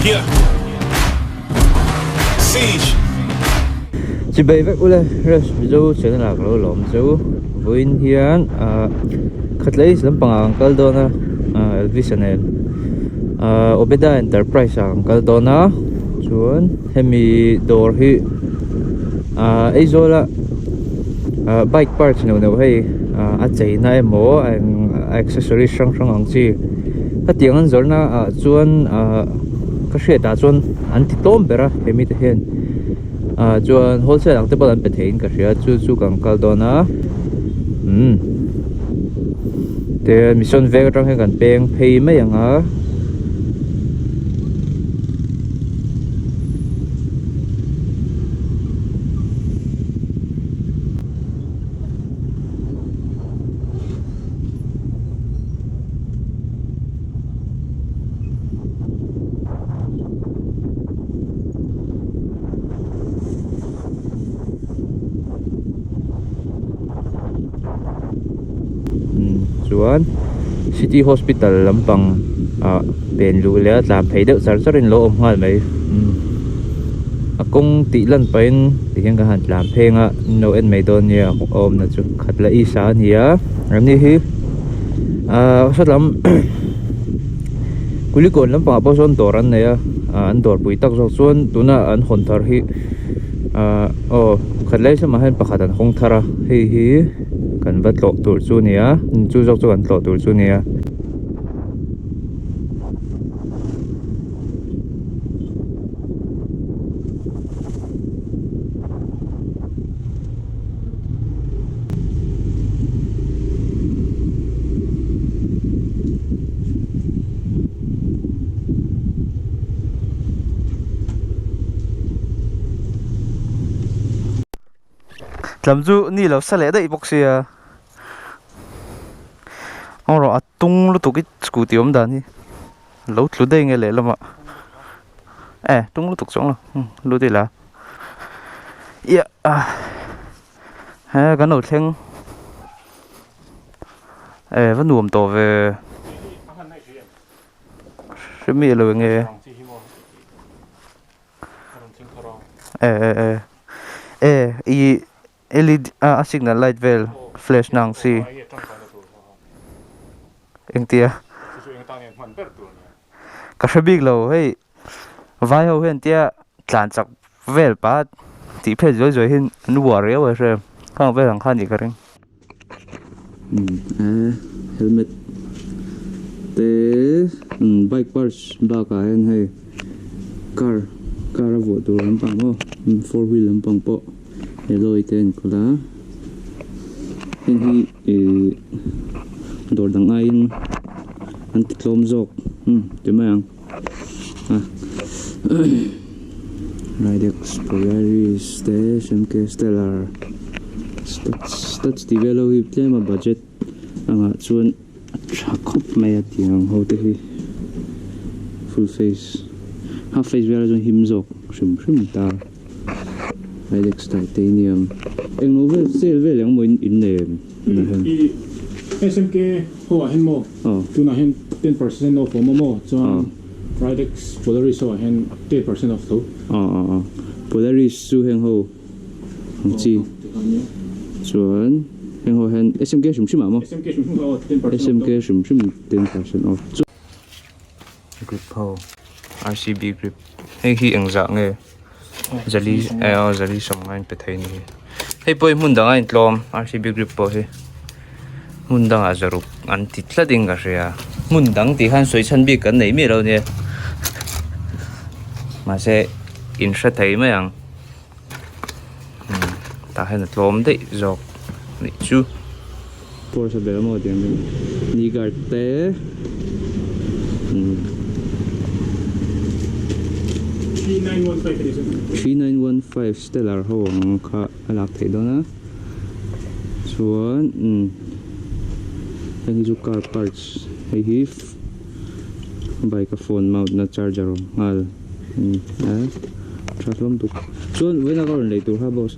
Yeah. Siege. Chỉ bay vẽ ule rất dấu chuyện là lâu lắm dấu với hiền khát lấy lắm bằng uncle Dona Elvis này Obeda Enterprise uncle Dona chuan hemi door hi ấy rồi là bike parts nào hay chạy na emo ang accessory sang sang ang chi cái tiếng anh rồi na chuan cái xe đã chuan anh ti tom bera hemi te hen chuan wholesale ang te balan pe thein ka ria chu kang kal dona te mission vega tang he kan peng phei mai anga chuan city hospital lampang pen lu le tlam phei deuh zar zarin lo om ngal mai akong ti lan pain ti hian ka han tlam phenga no en mai don nia om na chu khatla i sa nia ramni hi salam kulikon lampang apo son toran ne an dor pui tak zo chuan tuna an hon thar hi khatlai sama hen pakhatan hong thara hi kan va tlo tur chu nia chu jok chu kan tlo tur chu nia làm du ni lo sa le dai boxia oro atung lu tu ki scooty om dan hi lo thlu dei nge le lama tung lu tuk chong lo lu ti la ya ha kan no thleng vẫn nuông to về mi lo nge i LED signal light vel flash nang si eng tia ka shabik lo hei vai ho hen tia tlan chak vel pa ti phe joi joi hin nu warrior wa se khang vel ang khan ni ka ring helmet te bike parts ba ka hen hei car vo tu lam pang mo 4 wheel lam pang po hello iten kola hen hi dor dang ain anti klom jok temang Ridex Polaris SMK Stellar stats develop hi plema budget anga chuan khop mai atiang ho te hi full face half face version him jok shrim ta Ridex titanium eng novel sale vel yang mo in ne SMK ho hen mo tu na hen 10% off mo chuan Ridex Polaris ho hen 10% off to Polaris su heng ho chi chuan heng ho hen SMK shim mo SMK shim 10% off grip ho RCB grip hei hi eng za nge zali som ngain pe thai ni hei poi mun dang ain tlom RCB grip po hi mun dang a zaruk an ti tlading ga ria mun dang ti han soi chan bi kan nei mi lo ne mà sẽ in sẽ thấy mấy anh ta hay là lom đấy rồi này chú Porsche bé một tiếng đi gạt té 3915 Stellar hông khá lạc thấy đó nè xuống anh chú car parts hay hif bike phone mount na charger ngal traffic tuk chuan với nó có lấy tu ha boss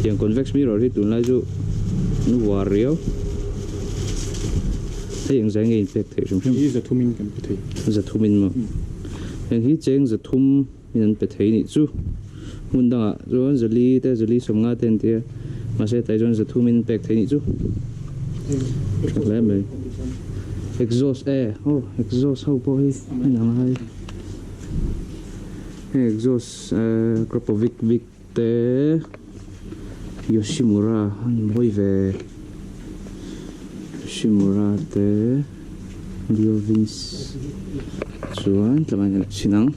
tiếng convex mirror hi tun lai chu nu warrior thấy anh giải ngay bẹt thế chúng He is a two min kan pethei. giờ thu mình mà anh hi cheng giờ thum mình bẹt thế này chú muốn đăng rồi giờ li sống ngã tên thì mà sẽ tại rồi giờ thu mình bẹt thế này chú lẽ mày exhaust air exhaust hậu bôi hay nào hay exhaust Kropovic Vic te Yoshimura mỗi về Yoshimura te Leo Vince chuan tlamai chinang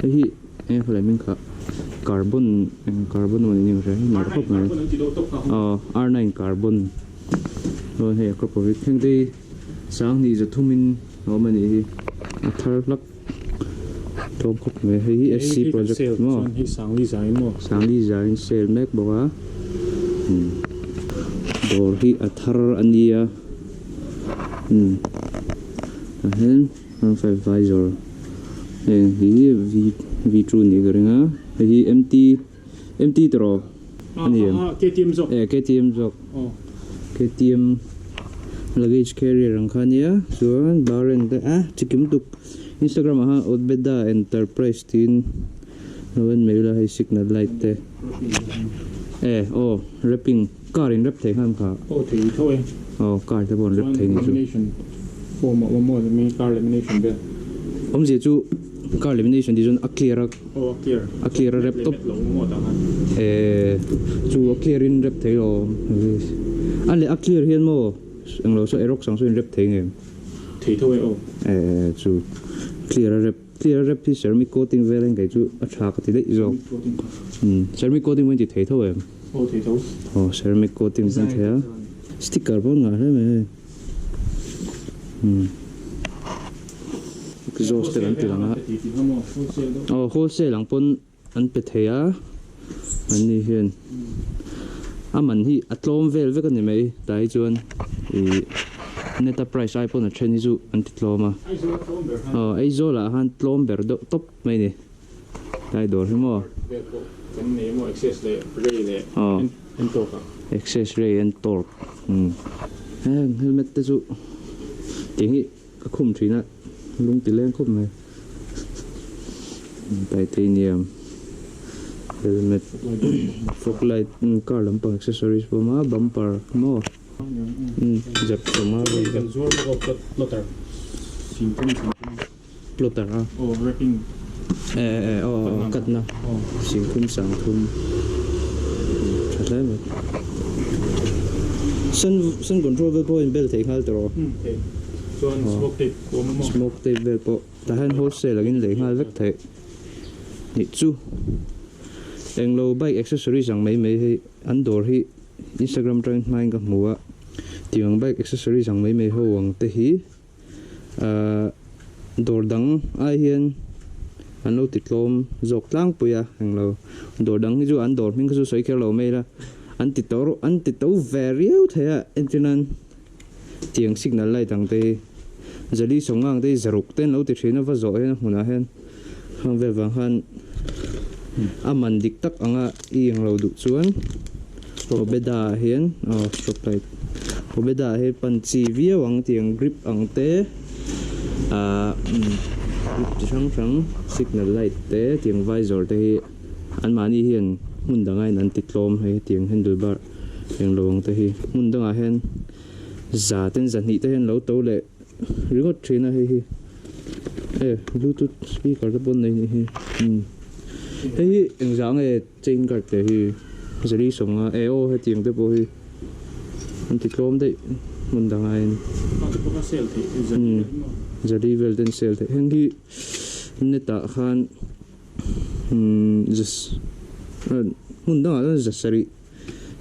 hi em phải mình cả carbon mà nhiều rồi mà khóc này R9 carbon rồi hệ Kropovic hiện đi sáng thì giờ thu mình nó mà đi thar lắc trong khóc về hay SC project mà sáng design sale make bảo đồ hi thar ania hen phải visor hi V2 này cái nga hi MT tro anh em KTM zo KTM zo KTM luggage carrier ang kanya chuan baren te chikim tuk Instagram ha Odbeda Enterprise tin noen maila hay signal light te wrapping car in wrap thei ham kha thei thôi car te bon wrap thei ni chu for mo me car lamination be om je chu car lamination di zon clear wrap top chu clear in wrap thei lo ale clear hian mo ang lo so erok sang so in wrap thei nge thei thôi chu clear wrap thì ceramic coating về lên cái chú achha cái đấy rồi ceramic coating mình chỉ thấy thôi em thei thôi ceramic coating mình thấy sticker bốn ngả đấy mày exhaust tên anh lang á wholesale lang pon anh bị thấy á anh đi hiền mình hi atlom về với cái này mày tại chuan neta price iPhone a chen zu an titloma ai zo la han tlom ber do top mai ni tai dor mo kan ne mo access le ray le en to ka access ray and torque helmet te zu tiếng hi ka khum thina lung ti len khum mai titanium helmet fog light car lamp accessories po ma bumper mo dập sama we can zorb of the plotter plotter wrapping cắt na xin khum sang khum thật đấy mà sân control về point bel thấy khá rồi smoke tape về bộ ta han wholesale là cái lấy hai vết thế nhị chu anh lâu bike accessories rằng mấy hay ăn đồ hi Instagram trang mai gặp mua tiếng bike accessories rằng mấy hồ hoàng te hi đồ đắng ai hiền anh lâu tịt lom dọc lang puya anh lâu đồ đắng cái anh đồ mình cứ xoay kéo lâu mấy la anh tịt tàu very thế à internet tiếng signal lại đằng te giờ đi sống ngang te zaruk tên lâu tịt nó vào rồi hôn hen không về vàng han mình dik tak anga iang lâu đủ chuan obeda hian stop light obeda he panchi via wang tiang grip ang te grip chang signal light te tiang visor te hi an mani hian mun dangai nan titlom he tiang handlebar tiang lowang te hi mun danga hen za ten zani te hen lo to le ringot thina hi bluetooth speaker te bon nei ni hi hey anh dạng này trên cái thì giờ đi sống EO hay tiền tới bôi anh thì clone đấy mình đang ai giờ đi về đến sale thì hiện thì nên ta khan just mình đang ở rất seri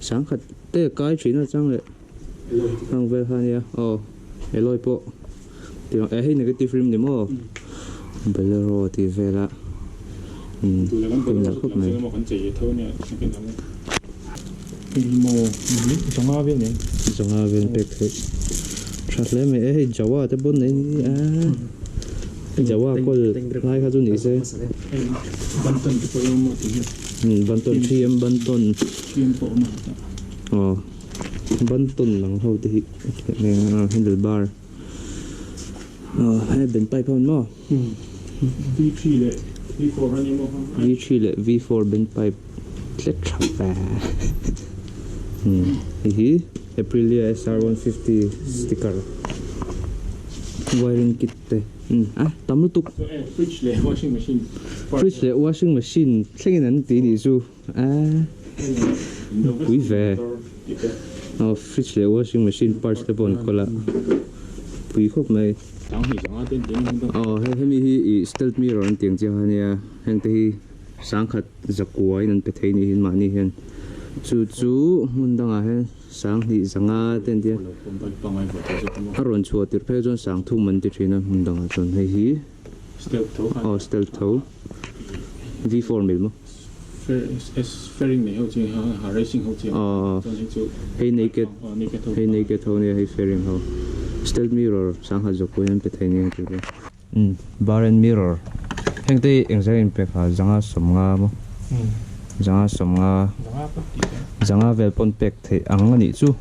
sáng khát tới cái chuyện nó chẳng lẽ hàng về khan ya Eloy po thì nó hay negative film đi mua bây giờ rồi thì về là cùng là khúc này một con chỉ thôi nè mo trong ao viên này trong ao viên bẹt hết chặt lấy mày ấy Jawa tới bốn này Jawa có lại cái gì thế banton cái bộ một thì banton chiêm banton bộ mà bắn tuần lằng hậu thì handlebar hay bên pipe hơn mà V3 lệ V4 hay như V3 lệ V4 bên pipe rất chậm và hi Aprilia SR150 sticker wiring kit te tắm lúc tục fridge lệ washing machine fridge lệ washing machine thế này tí đi su quý về fridge lệ washing machine parts le bon kola quý khóc này chẳng hỉ chẳng tên tiếng không hay mi hi stealth mirror an tiếng cha hania hang te hi sang khat zakuai nan pe thei ni hin ma ni hen chu mun danga hen sang ni zanga ten dia haron chu tir phe jon sang thu man ti thina mun danga chon hei hi stealth tho V4 mil mo fairing này hậu chi ha racing hậu chi hey naked tho ne hey fairing ho stealth mirror sang ha zakuai an pe thei ni ti bar and mirror heng te engzain pe kha zanga somnga mo zanga somnga zanga vel pon pek the ang ani chu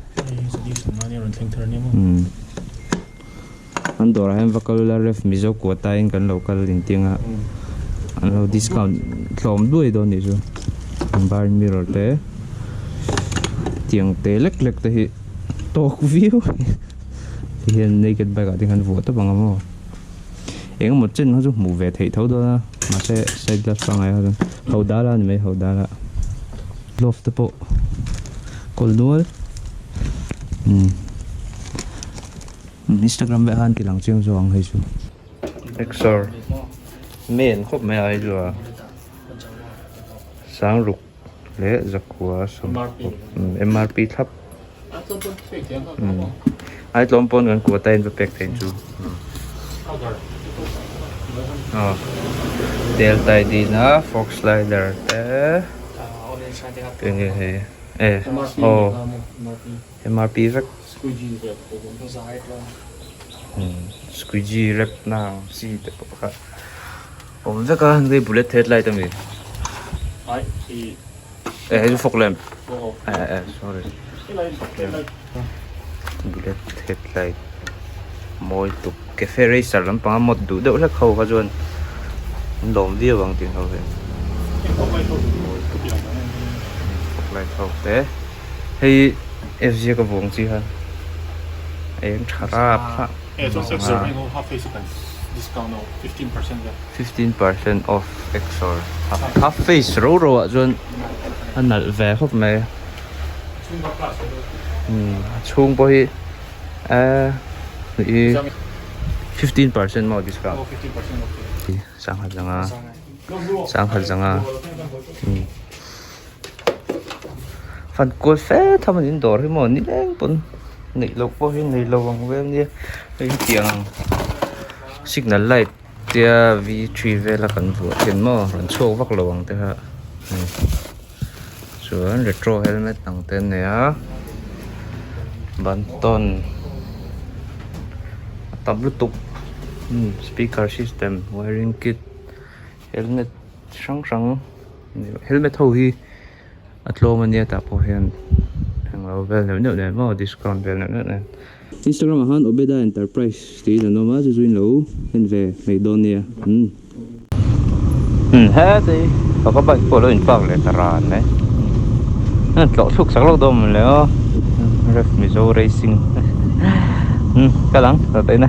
an dor hem vakal la ref mizo ko ta in kan local in tinga an lo discount hlom duai don ni chu bar mirror te tiang te lek lek te hi tok view hian naked bike a ding han vo ta bang mo eng một chân nó giúp mù về thể thấu đó mà sẽ ra sang này hơn hậu đá là mấy hậu đá là loft the bộ col nuôi Instagram vậy han kỳ lăng chiang doang hay chú Exor men khop mấy ai rồi sáng rục lẽ giặc của MRP thấp ai lom pon gần của tên và pek tên chú Delta ID na Fox Slider te cái này MRP rất squeegee rep na si te pa om za ka hindi bullet headlight ami cái fog lamp sorry bullet headlight môi tục cái ferry racer lắm bằng một đủ đậu là khâu vào luôn đổm vía bằng tiền hậu vậy lại khâu thế hay FG có vùng gì hả em trả ra discount 15% off Exor half face rồi ạ luôn anh nợ về không mày chung bôi 15% more discount. 15% okay. Sang hạt zanga. Phần cuối phê thầm mình đổ thì mòn nít em bún nị lộc bao nhiêu nị lộc bằng ven đi cái tiếng signal light tia V3 về là cần vừa tiền mò rồi xô vác lộc bằng thế ha. Rồi retro helmet tăng tên này á. Bản tôn tấm Bluetooth, speaker system, wiring kit, helmet sang helmet hầu hi, atlo mania tapo hian, hàng lâu về nếu này mà discount về nếu này. Instagram han Obeda Enterprise thì là nó mà chú duyên lâu hiện về Macedonia. Hết đi, có các bạn có lên phẳng để tara này. Lọ thuốc sắc lọ đom léo, ref Mizo Racing. Cái lắng, rồi tới nè.